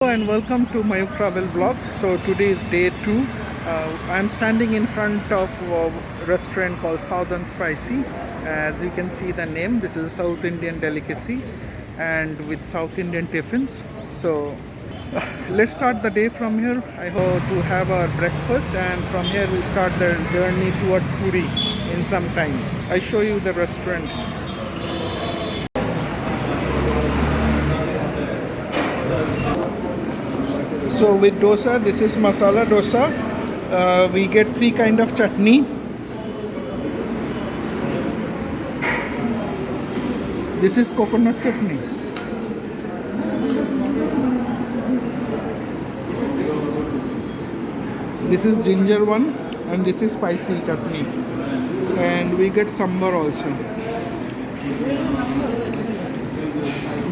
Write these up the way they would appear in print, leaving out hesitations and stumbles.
Hello and welcome to Mayukh Travel Vlogs. So today is day 2. I'm standing in front of a restaurant called Southern Spicy. As you can see the name, this is a South Indian delicacy and with South Indian tiffins. So let's start the day from here. I hope to have our breakfast and from here we'll start the journey towards Puri in some time. I show you the restaurant. So with dosa, this is masala dosa. We get 3 kind of chutney. This is coconut chutney. This is ginger one and this is spicy chutney. And we get sambar also.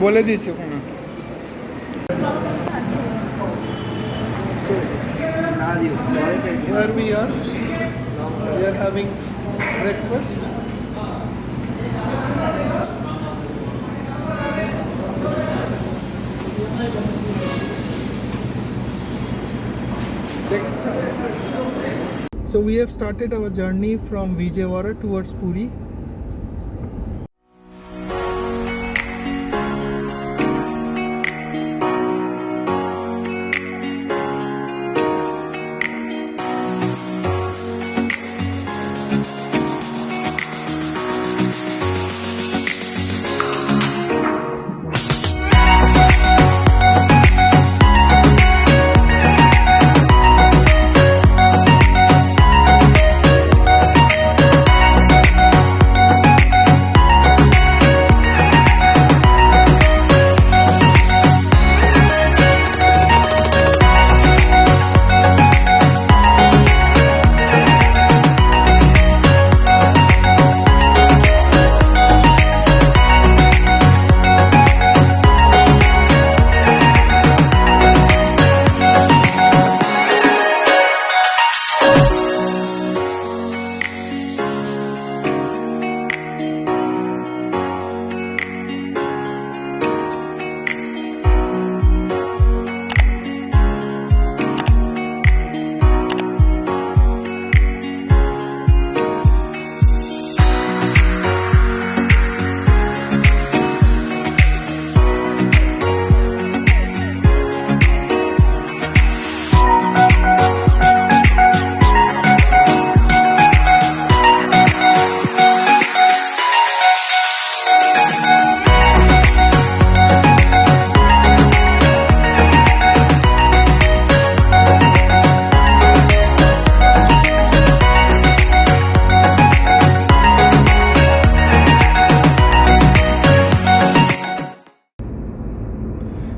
बोले दीजिए ना. So here we are having breakfast. So we have started our journey from Vijayawada towards Puri.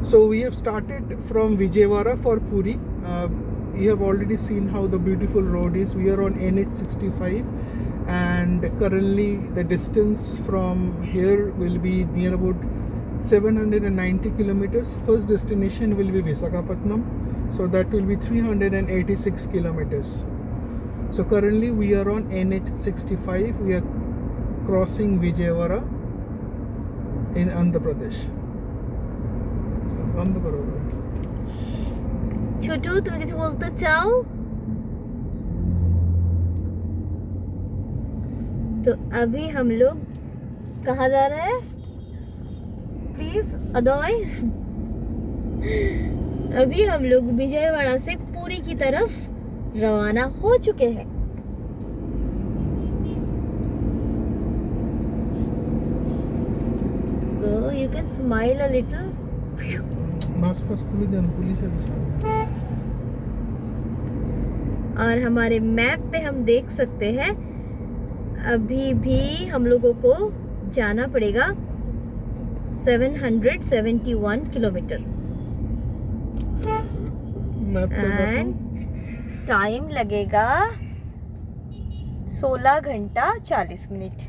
So we have started from Vijayawada for Puri. You have already seen how the beautiful road is. We are on NH65 and currently the distance from here will be near about 790 kilometers. First destination will be Visakhapatnam. So that will be 386 kilometers. So currently we are on NH65. We are crossing Vijayawada in Andhra Pradesh. बंद करो छोटू তুমি কিছু বলতে চাও तो अभी हम लोग कहाँ जा रहे हैं प्लीज अदोय अभी हम लोग विजयवाड़ा से पुरी की तरफ रवाना हो चुके हैं so you can smile a little और हमारे मैप पे हम देख सकते हैं अभी भी हम लोगों को जाना पड़ेगा 771 किलोमीटर एंड टाइम लगेगा 16 घंटा 40 मिनट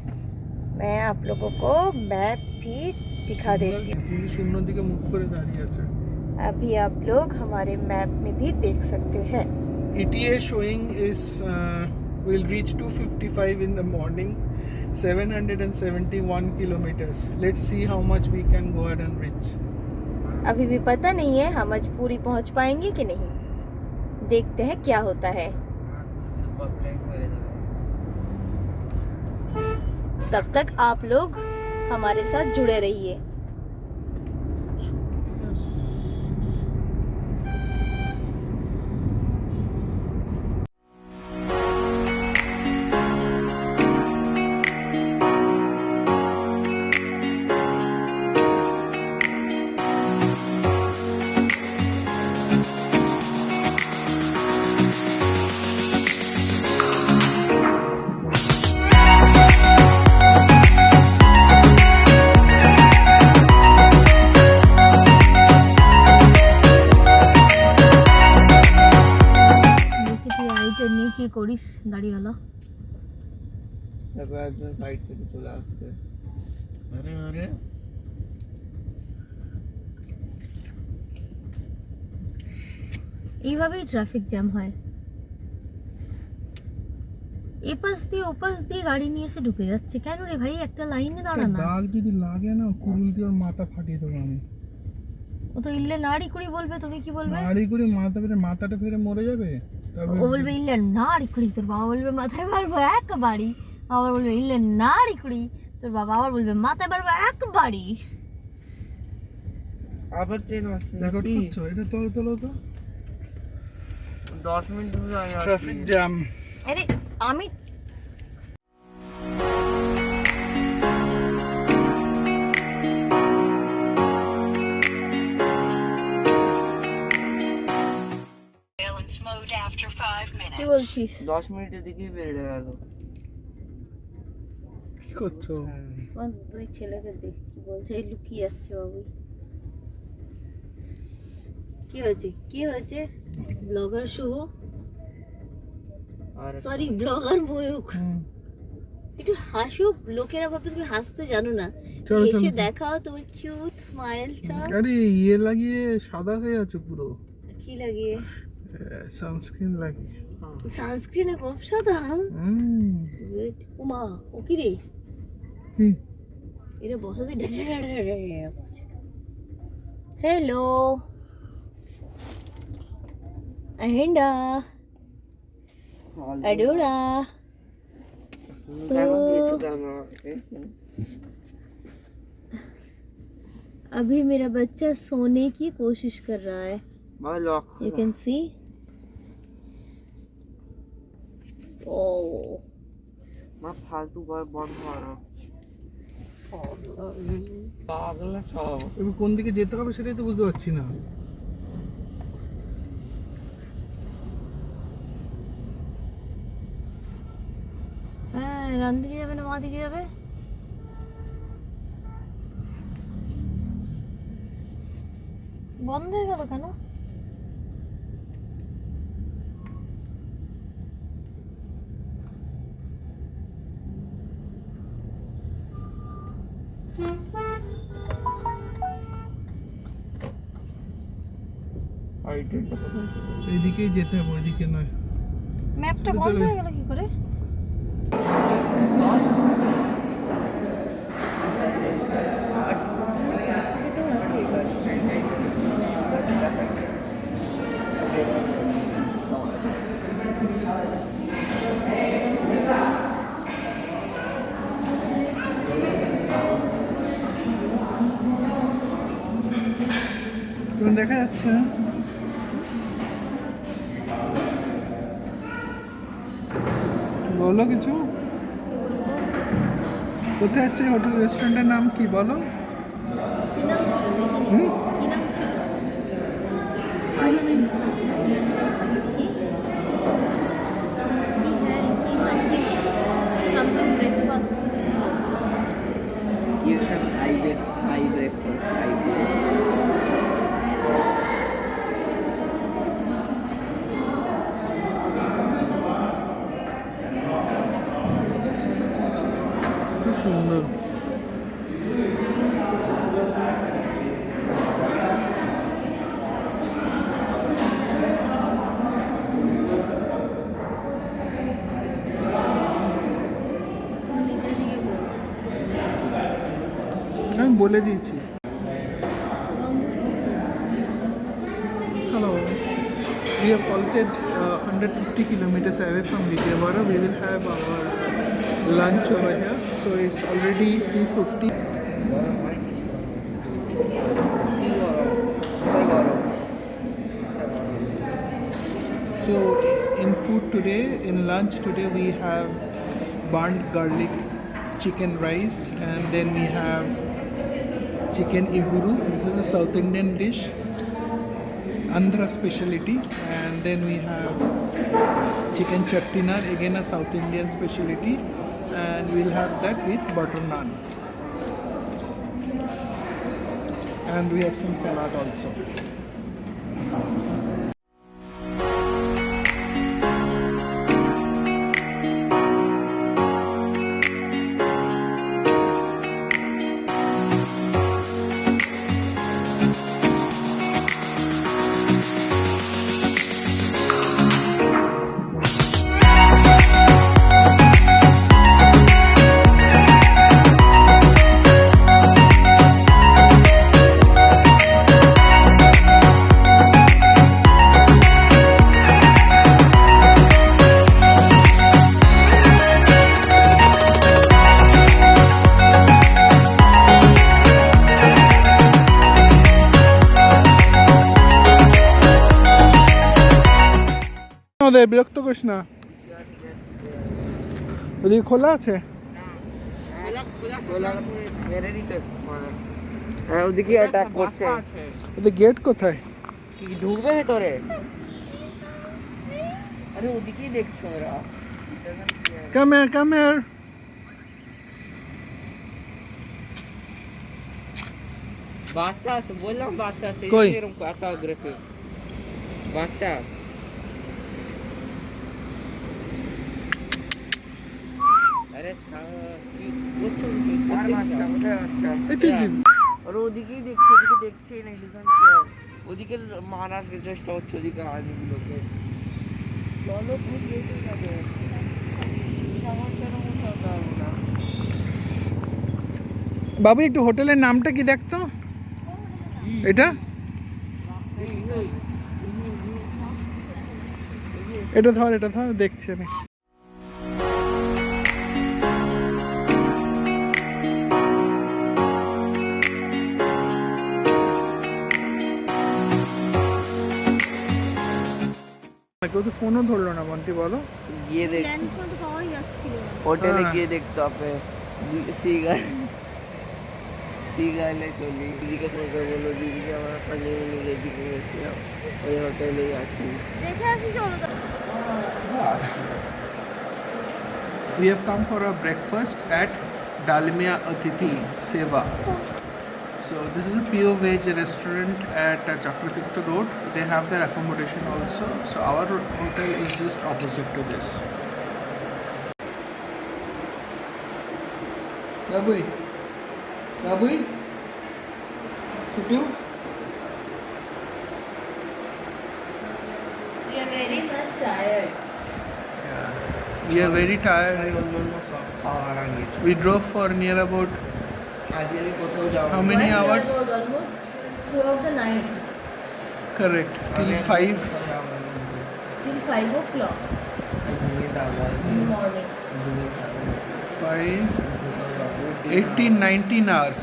मैं आप लोगों को मैप भी दिखा देती हूँ अभी आप लोग हमारे मैप में भी देख सकते हैं ETA showing is we'll reach 2:55 in the morning, 771 kilometers. Let's see how much we can go ahead and reach. अभी भी पता नहीं है हम आज पूरी पहुंच पाएंगे कि नहीं, देखते हैं क्या होता है। तब तक आप लोग हमारे साथ जुड़े रहिए। কি করিস গাড়িওয়ালা? দেখো একজন সাইড থেকে চলে আসছে। আরে আরে এইভাবেই ট্রাফিক জ্যাম হয়। এপাশ দিয়ে ওপাশ দিয়ে গাড়ি নিয়ে এসে ঢুকে যাচ্ছে কেন রে ভাই? একটা লাইনে দাঁড়া না। দাগ যদি লাগে না কুড়ুল দিয়ে ওর মাথা ফাটিয়ে দেবো আমি। ও তো ইল্লে নাড়ি কুড়ি বলবে, তুমি কি বলবে? নাড়ি কুড়ি মাথাটা ফেরে মরে যাবে। ও বলবে ইল্লে নাড়ি কুড়ি, তোর বাবা বলবে মাথায় মারবো একবারই। আবার বলবে ইল্লে নাড়ি কুড়ি, তোর বাবা আবার বলবে মাথায় মারবো একবারই। আবার ট্রেন আসছে। দেখো করছো এটা তোলো তো 10 মিনিট ধরে ট্রাফিক জ্যাম। আরে আমি কি বলছিস? 10 মিনিটের দিকেই বেড়ে গেল। কি করছো? দুই ছেলেকে দেখ কি বলছে, এই লুকিয়ে যাচ্ছে বাবু। কি হয়েছে কি হয়েছে? ব্লগার শুভ, আর সরি ব্লগার ময়ূখ, একটু হাসো। লোকেরা ভাববে তুমি হাসতে জানো না। চলো, এসে চলো। দেখাও তোমার কিউট স্মাইল টা। আরে ইয়ে লাগিয়ে সাদা হয়ে আছে পুরো। কি লাগিয়ে? সানস্ক্রিন লাগিয়ে। সানস্ক্রিনে খুব সাদা। গুড। ওমা ও কি রে? এরা বসাতে হ্যালো আহিন্ডা अडोरा। अभी मेरा बच्चा सोने की कोशिश कर रहा है। You can see. Oh. মা ফালতু বন্ধ করো। পাগল সব। এবার কোন দিকে যেতে হবে সেটাই তো বুঝতে পারছি না। হ্যাঁ, ডান দিকে যাবে না বাঁ দিকে যাবে? বন্ধ হয়ে গেল কেন? এইদিকেই যেতে হবে, ওইদিকে নয়। ম্যাপটা বন্ধ হয়ে গেল কি করে? দেখা যাচ্ছে না। বলো কিছু। কোথায় আছে হোটেল রেস্টুরেন্টের নাম কি বলো? High breakfast, high place. খুব সুন্দর। আমি বলে দিয়েছি। We have halted 150 kilometers away from Vijayawada. We will have our lunch over here. So it's already 3:50. So in food today, in lunch today, we have burnt garlic chicken rice, and then we have chicken iguru. This is a South Indian dish, Andhra specialty. And then we have chicken chattinar, again a South Indian specialty, and we'll have that with butter naan. And we have some salad also. আমাদের বিরক্ত করিস না, ওদিকে খোলা আছে। ওদিকে attack করছে। ওদের গেট কোথায়? কি ঢুকবে ভেতরে? আরে ওদিকেই দেখছো ওরা। Come here, come here. বাচ্চা আছে, বললাম বাচ্চা আছে। কই? এরকম এত আগ্রেসিভ বাচ্চা। আরে কি করছো? আর বাচ্চা কোথায় বাচ্চা? আর ওদিকেই দেখছে, ওদিকে দেখছেই না। ওদিকে মারার চেষ্টা হচ্ছে ওদিকে আর্মিগুলোকে। চলো তুমি দেখে যাবে, সামান্য কোথাও যাবো না। বাবু একটু হোটেলের নামটা কি দেখতো? এটা এটা ধর, এটা ধর, দেখছি আমি। কেউ তো ফোনও ধরলো না বন্টি, বলো। গিয়ে দেখ, হোটেলে গিয়ে দেখতে হবে। সিগাইলে চলি, দিদিকে ফোন করে বললো দিদিকে আমার একটা নিয়ে নিজের দিকে গেছিলাম, ওই হোটেলেই আছি। We have come for a breakfast at Dalmia Atithi Seva. So this is a pure veg restaurant at Chakratirtha Road. They have their accommodation also. So our hotel is just opposite to this. Babui, Babui, Kutu. We are very much tired. Yeah, we are very tired. We drove for near about how many hours? Almost throughout the night. Correct. Till 5. Till 5 o'clock in the morning. 5, 18, 19 hours.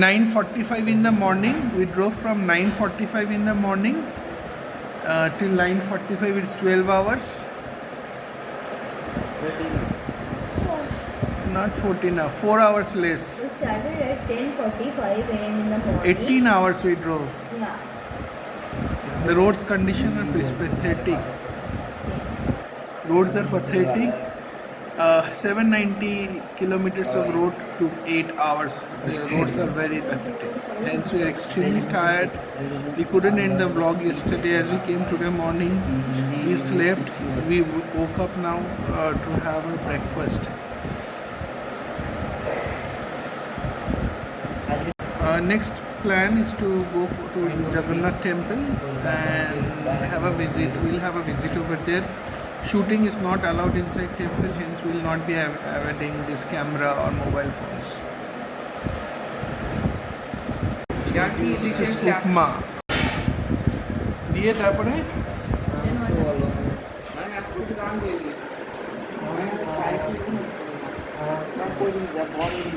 9:45 in the morning. We drove from 9:45 in the morning till 9:45. It's 12 hours. Not 14 hours. 4 hours less. We started at 10:45 a.m. in the morning. 18 hours we drove. Yeah. The roads condition are pathetic. Roads are pathetic. 790 kilometers of road took 8 hours. The roads are very pathetic. Hence we are extremely tired. We couldn't end the vlog yesterday as we came today morning. We slept. We woke up now to have a breakfast. Next plan is to go to Jagannath temple and have a visit. We'll have a visit over there. Shooting is not allowed inside temple, hence we will not be having this camera or mobile phones. This is upma. দিয়ে তারপরে বলো আমি একটু গান দিয়ে দিই চাই কিছু না করে দিই